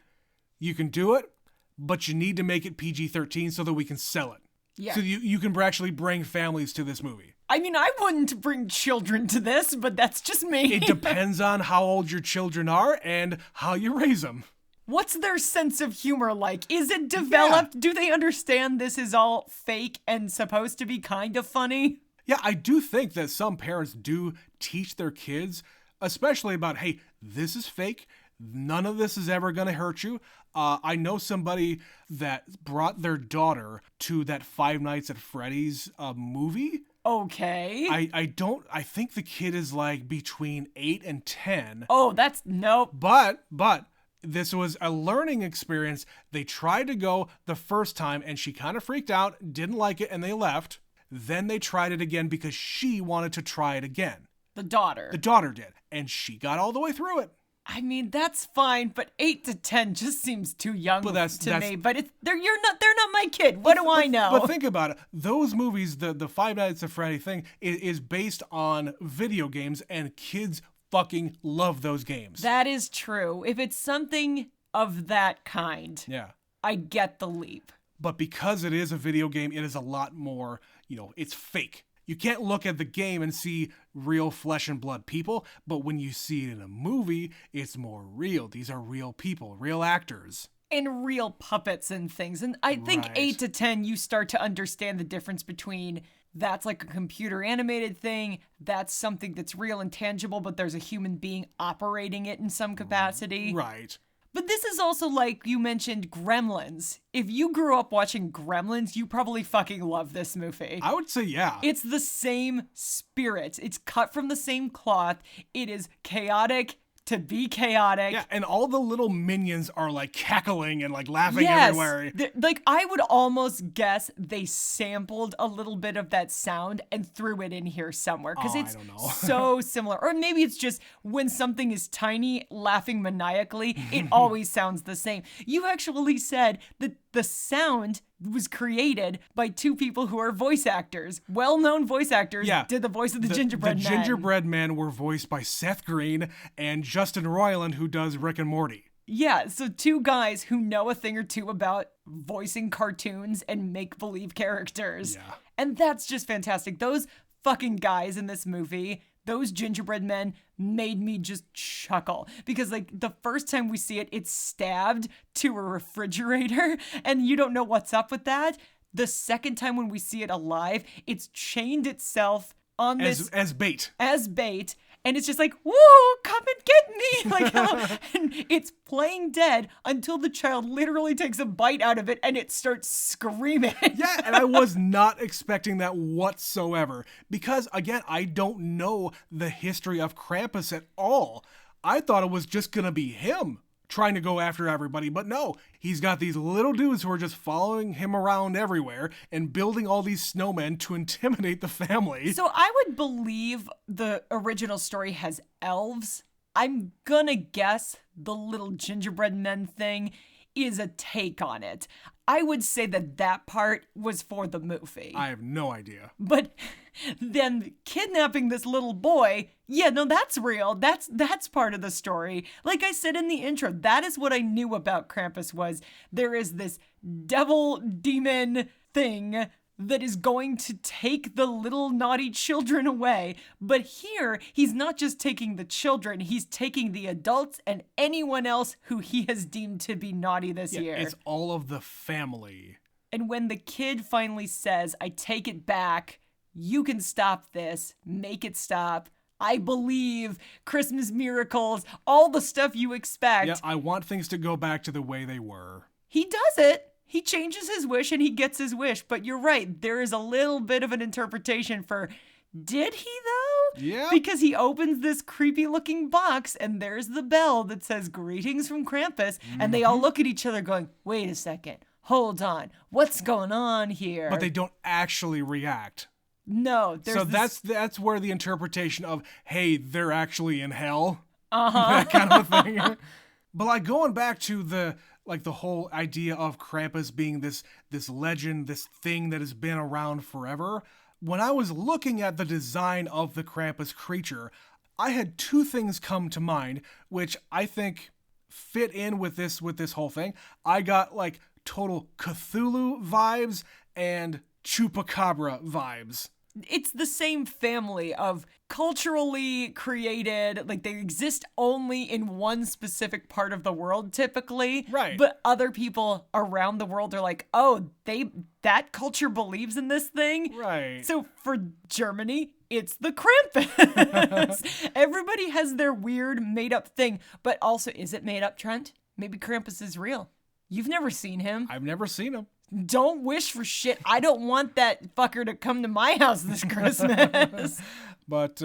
S1: you can do it, but you need to make it PG-13 so that we can sell it.
S2: Yeah.
S1: So you can actually bring families to this movie.
S2: I mean, I wouldn't bring children to this, but that's just me.
S1: It depends on how old your children are and how you raise them.
S2: What's their sense of humor like? Is it developed? Yeah. Do they understand this is all fake and supposed to be kind of funny?
S1: Yeah, I do think that some parents do teach their kids, especially about, hey, this is fake. None of this is ever going to hurt you. I know somebody that brought their daughter to that Five Nights at Freddy's movie.
S2: Okay.
S1: I think the kid is like between 8 and 10.
S2: Oh, nope.
S1: But this was a learning experience. They tried to go the first time and she kind of freaked out, didn't like it, and they left. Then they tried it again because she wanted to try it again.
S2: The daughter.
S1: The daughter did. And she got all the way through it.
S2: I mean, that's fine, but 8 to 10 just seems too young to me. But they're not my kid. What do I know?
S1: But think about it. Those movies, the Five Nights at Freddy thing, is based on video games, and kids fucking love those games.
S2: That is true. If it's something of that kind,
S1: yeah,
S2: I get the leap.
S1: But because it is a video game, it is a lot more, it's fake. You can't look at the game and see real flesh and blood people, but when you see it in a movie, it's more real. These are real people, real actors.
S2: And real puppets and things. And I think 8 to 10, you start to understand the difference between that's like a computer animated thing, that's something that's real and tangible, but there's a human being operating it in some capacity.
S1: Right.
S2: But this is also like you mentioned Gremlins. If you grew up watching Gremlins, you probably fucking love this movie.
S1: I would say yeah.
S2: It's the same spirit. It's cut from the same cloth. It is chaotic, to be chaotic.
S1: Yeah, and all the little minions are like cackling and like laughing everywhere.
S2: Like, I would almost guess they sampled a little bit of that sound and threw it in here somewhere, because it's
S1: I don't know.
S2: so similar. Or maybe it's just when something is tiny, laughing maniacally, it always sounds the same. You actually said that the sound was created by two people who are voice actors. Well-known voice actors did the voice of the gingerbread man.
S1: The gingerbread men were voiced by Seth Green and Justin Roiland, who does Rick and Morty.
S2: Yeah, so two guys who know a thing or two about voicing cartoons and make-believe characters.
S1: Yeah.
S2: And that's just fantastic. Those fucking guys in this movie, those gingerbread men, made me just chuckle. Because, like, the first time we see it, it's stabbed to a refrigerator, and you don't know what's up with that. The second time when we see it alive, it's chained itself on this...
S1: As bait.
S2: As bait. And it's just like, woo, come and get me. Like, and it's playing dead until the child literally takes a bite out of it and it starts screaming.
S1: Yeah, and I was not expecting that whatsoever. Because, again, I don't know the history of Krampus at all. I thought it was just going to be him trying to go after everybody, but no, he's got these little dudes who are just following him around everywhere and building all these snowmen to intimidate the family.
S2: So I would believe the original story has elves. I'm gonna guess the little gingerbread men thing is a take on it. I would say that part was for the movie.
S1: I have no idea.
S2: But then kidnapping this little boy, yeah, no, that's real. That's part of the story. Like I said in the intro, that is what I knew about Krampus was there is this devil demon thing that is going to take the little naughty children away. But here, he's not just taking the children, he's taking the adults and anyone else who he has deemed to be naughty this year.
S1: It's all of the family.
S2: And when the kid finally says, I take it back, you can stop this, make it stop, I believe, Christmas miracles, all the stuff you expect.
S1: Yeah, I want things to go back to the way they were.
S2: He does it. He changes his wish and he gets his wish. But you're right, there is a little bit of an interpretation for, did he though?
S1: Yeah.
S2: Because he opens this creepy looking box and there's the bell that says greetings from Krampus. And they all look at each other going, wait a second, hold on, what's going on here?
S1: But they don't actually react.
S2: No.
S1: So that's where the interpretation of, hey, they're actually in hell. That kind of a thing. But like going back to the whole idea of Krampus being this legend, this thing that has been around forever. When I was looking at the design of the Krampus creature, I had two things come to mind, which I think fit in with this whole thing. I got like total Cthulhu vibes and Chupacabra vibes.
S2: It's the same family of culturally created, like they exist only in one specific part of the world typically.
S1: Right.
S2: But other people around the world are like, oh, that culture believes in this thing.
S1: Right.
S2: So for Germany, it's the Krampus. Everybody has their weird made up thing. But also, is it made up, Trent? Maybe Krampus is real. You've never seen him.
S1: I've never seen him.
S2: Don't wish for shit. I don't want that fucker to come to my house this Christmas.
S1: But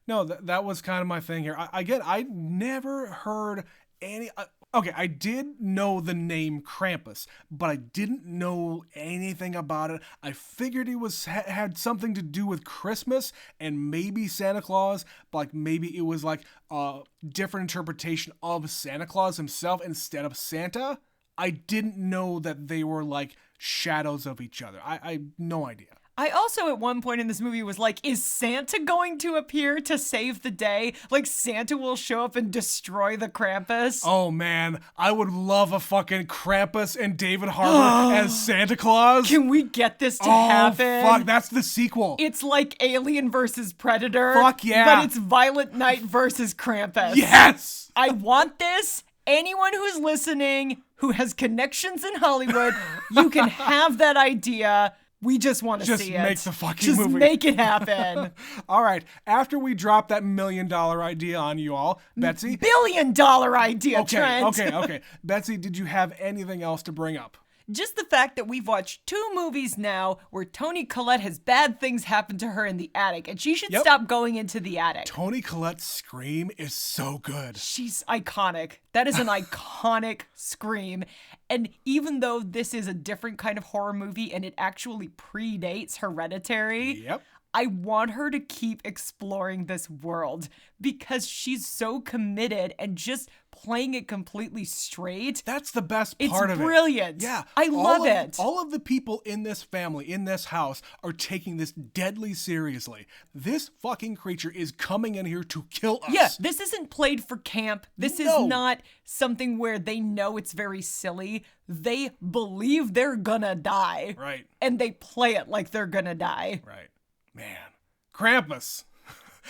S1: no, that was kind of my thing here. I never heard any... okay, I did know the name Krampus, but I didn't know anything about it. I figured he had something to do with Christmas and maybe Santa Claus, but like maybe it was like a different interpretation of Santa Claus himself instead of Santa. I didn't know that they were like shadows of each other. I no idea.
S2: I also at one point in this movie was like, is Santa going to appear to save the day? Like Santa will show up and destroy the Krampus?
S1: Oh man, I would love a fucking Krampus and David Harbour as Santa Claus.
S2: Can we get this to happen?
S1: Fuck, that's the sequel.
S2: It's like Alien versus Predator.
S1: Fuck yeah.
S2: But it's Violent Night versus Krampus.
S1: Yes!
S2: I want this. Anyone who's listening who has connections in Hollywood, you can have that idea. We just want to see it.
S1: Just make the fucking
S2: just
S1: movie.
S2: Just make it happen.
S1: All right. After we drop that $1 million idea on you all, Betsy.
S2: $1 billion idea, Trent.
S1: Okay. Betsy, did you have anything else to bring up?
S2: Just the fact that we've watched 2 movies now where Toni Collette has bad things happen to her in the attic, and she should stop going into the attic.
S1: Toni Collette's scream is so good.
S2: She's iconic. That is an iconic scream. And even though this is a different kind of horror movie and it actually predates Hereditary, I want her to keep exploring this world because she's so committed and just playing it completely straight.
S1: That's the best part of it.
S2: It's brilliant.
S1: Yeah.
S2: I love it.
S1: All of the people in this family, in this house, are taking this deadly seriously. This fucking creature is coming in here to kill us.
S2: Yeah, this isn't played for camp. This is not something where they know it's very silly. They believe they're gonna die.
S1: Right.
S2: And they play it like they're gonna die.
S1: Right. Man. Krampus.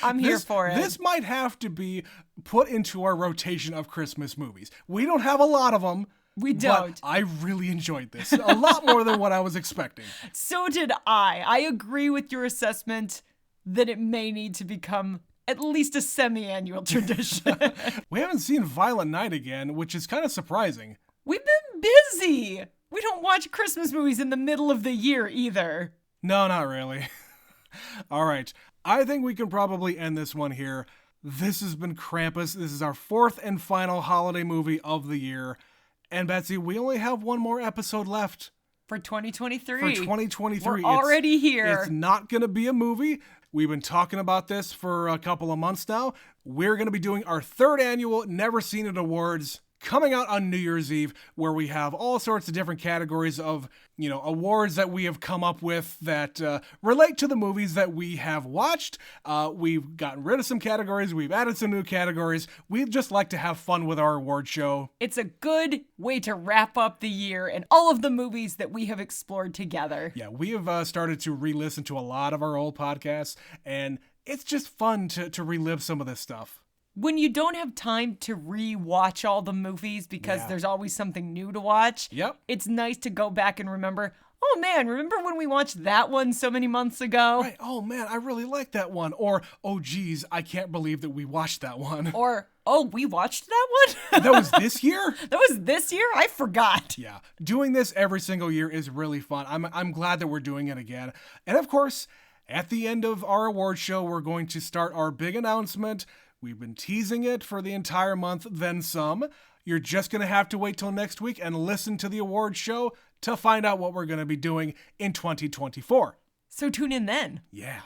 S2: I'm here for it.
S1: This might have to be put into our rotation of Christmas movies. We don't have a lot of them.
S2: We don't.
S1: But I really enjoyed this. A lot more than what I was expecting.
S2: So did I. I agree with your assessment that it may need to become at least a semi-annual tradition.
S1: We haven't seen Violent Night again, which is kind of surprising.
S2: We've been busy. We don't watch Christmas movies in the middle of the year either.
S1: No, not really. All right. I think we can probably end this one here. This has been Krampus. This is our 4th and final holiday movie of the year. And Betsy, we only have one more episode left.
S2: For 2023.
S1: For 2023.
S2: We're already here.
S1: It's not going to be a movie. We've been talking about this for a couple of months now. We're going to be doing our 3rd annual Never Seen It Awards coming out on New Year's Eve, where we have all sorts of different categories of, awards that we have come up with that relate to the movies that we have watched. We've gotten rid of some categories. We've added some new categories. We'd just like to have fun with our award show.
S2: It's a good way to wrap up the year and all of the movies that we have explored together.
S1: Yeah, we have started to re-listen to a lot of our old podcasts, and it's just fun to relive some of this stuff.
S2: When you don't have time to re-watch all the movies because there's always something new to watch, it's nice to go back and remember, oh man, remember when we watched that one so many months ago?
S1: Right, oh man, I really like that one. Or, oh geez, I can't believe that we watched that one.
S2: Or, oh, we watched that one?
S1: That was this year?
S2: That was this year? I forgot.
S1: Yeah, doing this every single year is really fun. I'm glad that we're doing it again. And of course, at the end of our award show, we're going to start our big announcement. We've been teasing it for the entire month, then some. You're just going to have to wait till next week and listen to the award show to find out what we're going to be doing in 2024.
S2: So tune in then.
S1: Yeah.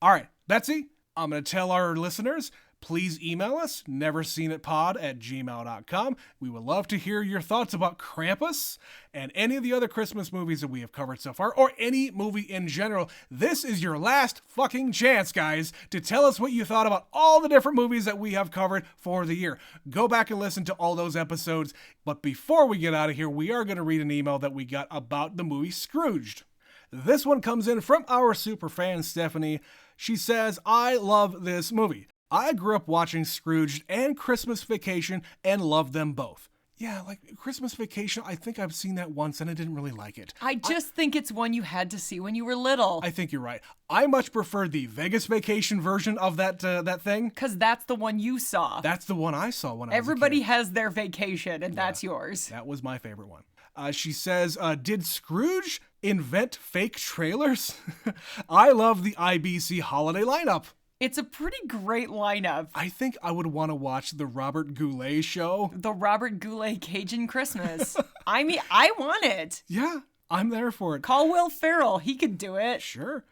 S1: All right, Betsy, I'm going to tell our listeners, please email us, neverseenitpod@gmail.com. We would love to hear your thoughts about Krampus and any of the other Christmas movies that we have covered so far, or any movie in general. This is your last fucking chance, guys, to tell us what you thought about all the different movies that we have covered for the year. Go back and listen to all those episodes. But before we get out of here, we are going to read an email that we got about the movie Scrooged. This one comes in from our super fan, Stephanie. She says, I love this movie. I grew up watching Scrooged and Christmas Vacation and loved them both. Yeah, like Christmas Vacation, I think I've seen that once and I didn't really like it.
S2: I just think it's one you had to see when you were little.
S1: I think you're right. I much prefer the Vegas Vacation version of that thing.
S2: Because that's the one you saw.
S1: That's the one I saw when I was a kid.
S2: Everybody has their vacation, and that's yours.
S1: That was my favorite one. She says, did Scrooge invent fake trailers? I love the IBC holiday lineup.
S2: It's a pretty great lineup.
S1: I think I would want to watch the Robert Goulet show.
S2: The Robert Goulet Cajun Christmas. I mean, I want it.
S1: Yeah, I'm there for it.
S2: Call Will Ferrell. He could do it.
S1: Sure.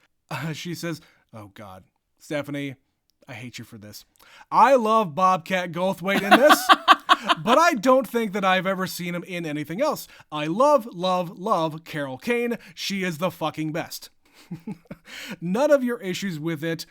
S1: She says, oh God, Stephanie, I hate you for this. I love Bobcat Goldthwait in this, but I don't think that I've ever seen him in anything else. I love Carol Kane. She is the fucking best. None of your issues with it.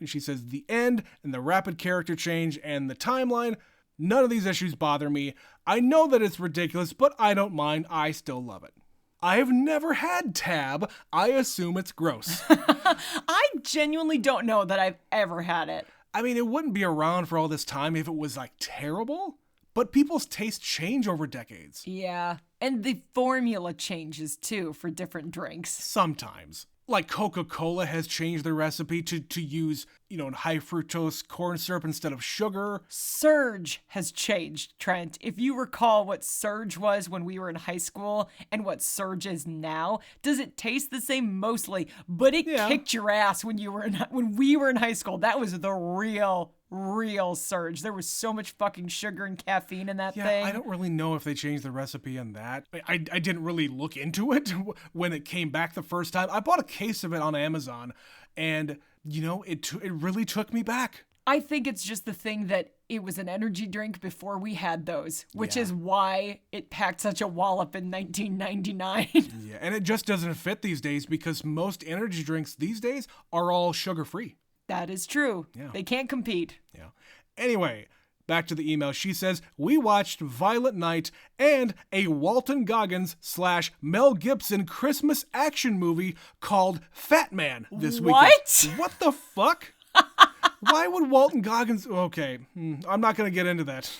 S1: She says the end and the rapid character change and the timeline, none of these issues bother me. I know that it's ridiculous, but I don't mind. I still love it. I have never had Tab. I assume it's gross.
S2: I genuinely don't know that I've ever had it.
S1: I mean, it wouldn't be around for all this time if it was like terrible, but people's tastes change over decades.
S2: Yeah, and the formula changes too for different drinks.
S1: Sometimes. like Coca-Cola has changed their recipe to use, high fructose corn syrup instead of sugar.
S2: Surge has changed, Trent. If you recall what Surge was when we were in high school and what Surge is now, does it taste the same? Mostly, but it kicked your ass when we were in high school. That was the real Surge. There was so much fucking sugar and caffeine in that thing.
S1: I don't really know if they changed the recipe on that. I didn't really look into it when it came back the first time. I bought a case of it on Amazon, and it really took me back.
S2: I think it's just the thing that it was an energy drink before we had those, which is why it packed such a wallop in 1999.
S1: Yeah, and it just doesn't fit these days because most energy drinks these days are all sugar-free.
S2: That is true.
S1: Yeah.
S2: They can't compete.
S1: Yeah. Anyway, back to the email. She says, we watched Violent Night and a Walton Goggins / Mel Gibson Christmas action movie called Fat Man this weekend.
S2: What?
S1: What the fuck? Why would Walton Goggins... Okay, I'm not going to get into that.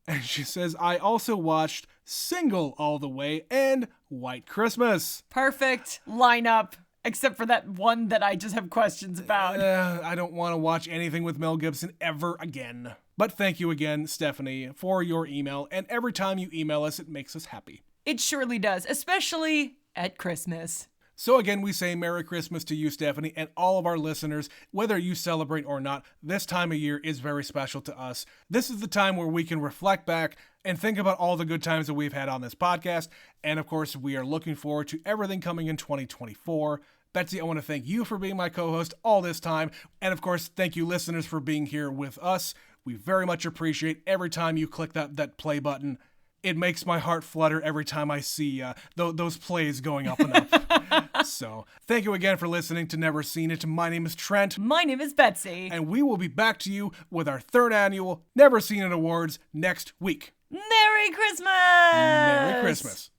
S1: And she says, I also watched Single All the Way and White Christmas.
S2: Perfect lineup. Except for that one that I just have questions about.
S1: I don't want to watch anything with Mel Gibson ever again. But thank you again, Stephanie, for your email. And every time you email us, it makes us happy.
S2: It surely does, especially at Christmas.
S1: So again, we say Merry Christmas to you, Stephanie, and all of our listeners. Whether you celebrate or not, this time of year is very special to us. This is the time where we can reflect back and think about all the good times that we've had on this podcast. And of course, we are looking forward to everything coming in 2024. Betsy, I want to thank you for being my co-host all this time. And of course, thank you listeners for being here with us. We very much appreciate every time you click that play button. It makes my heart flutter every time I see those plays going up and up. So, thank you again for listening to Never Seen It. My name is Trent.
S2: My name is Betsy.
S1: And we will be back to you with our 3rd annual Never Seen It Awards next week.
S2: Merry Christmas!
S1: Merry Christmas!